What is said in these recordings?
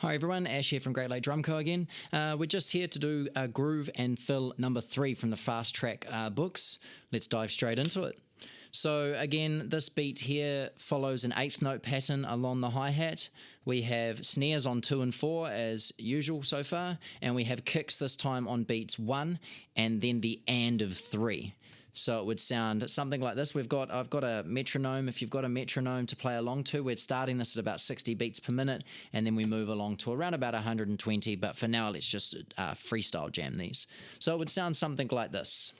Hi everyone, Ash here from Great Lake Drum Co again. We're just here to do groove and fill number 3 from the FastTrack books. Let's dive straight into it. So again, this beat here follows an 8th note pattern along the hi-hat. We have snares on 2 and 4 as usual so far, and we have kicks this time on beats 1 and then the and of 3. So it would sound something like this. I've got a metronome. If you've got a metronome to play along to, we're starting this at about 60 beats per minute, and then we move along to around about 120. But for now, let's just freestyle jam these. So it would sound something like this.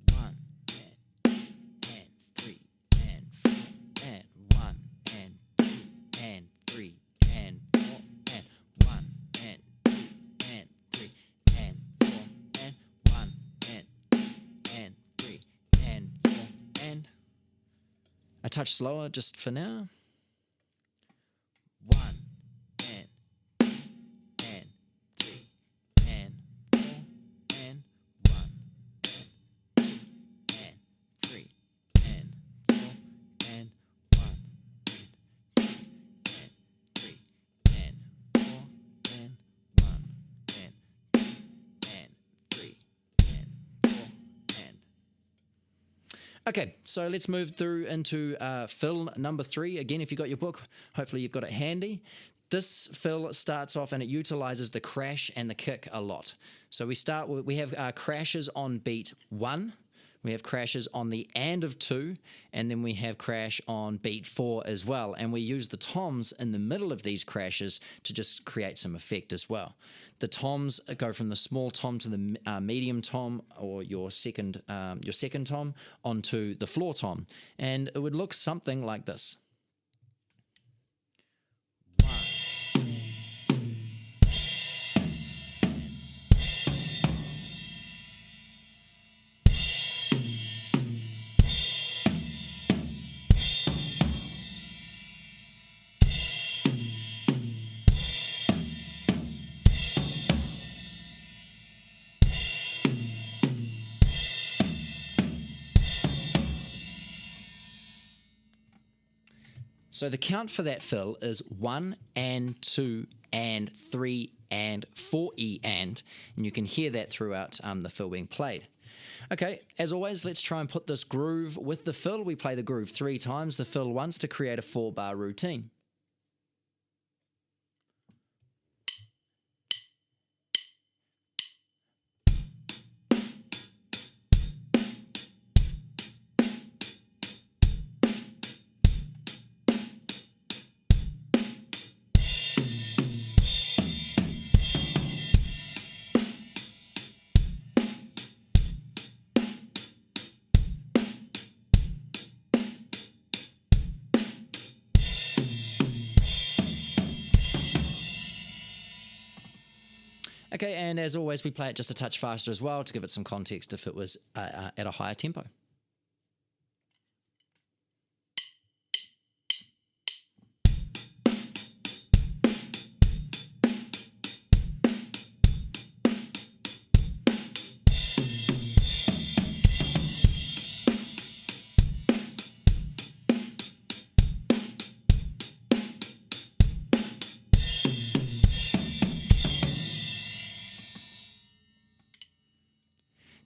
1 and 3 and 4 and 1 and 2 and 3 and 4 and 1 and 2 and 3 and 4 and 1 and 2 and 3 and 4 and a touch slower just for now. 1 and 2 and 3 and 4 and 1 and 2 and 3 and 4 and 1 and 2 and 3 and 4 and 1 and 2 and 3 and 4 and. Okay, so let's move through into fill number 3. Again, if you've got your book, hopefully you've got it handy. This fill starts off and it utilizes the crash and the kick a lot. So we have crashes on beat 1. We have crashes on the and of 2, and then we have crash on beat 4 as well. And we use the toms in the middle of these crashes to just create some effect as well. The toms go from the small tom to the medium tom, or your second tom, onto the floor tom. And it would look something like this. So the count for that fill is 1 and 2 and 3 and 4 and you can hear that throughout the fill being played. Okay, as always, let's try and put this groove with the fill. We play the groove 3 times, the fill once, to create a 4-bar routine. Okay, and as always, we play it just a touch faster as well to give it some context if it was at a higher tempo.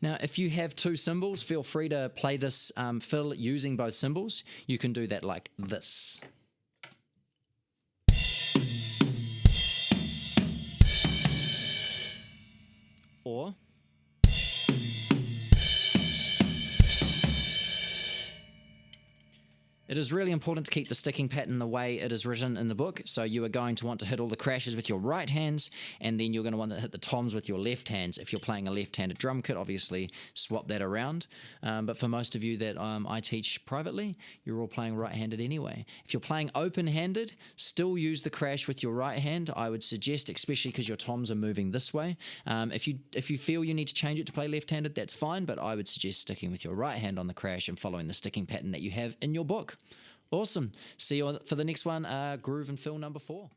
Now, if you have 2 cymbals, feel free to play this fill using both cymbals. You can do that like this. Or it is really important to keep the sticking pattern the way it is written in the book. So you are going to want to hit all the crashes with your right hands, and then you're going to want to hit the toms with your left hands. If you're playing a left-handed drum kit, obviously swap that around. But for most of you that I teach privately, you're all playing right-handed anyway. If you're playing open-handed, still use the crash with your right hand. I would suggest, especially because your toms are moving this way. If you feel you need to change it to play left-handed, that's fine, but I would suggest sticking with your right hand on the crash and following the sticking pattern that you have in your book. Awesome. See you for the next one, groove and fill number 4.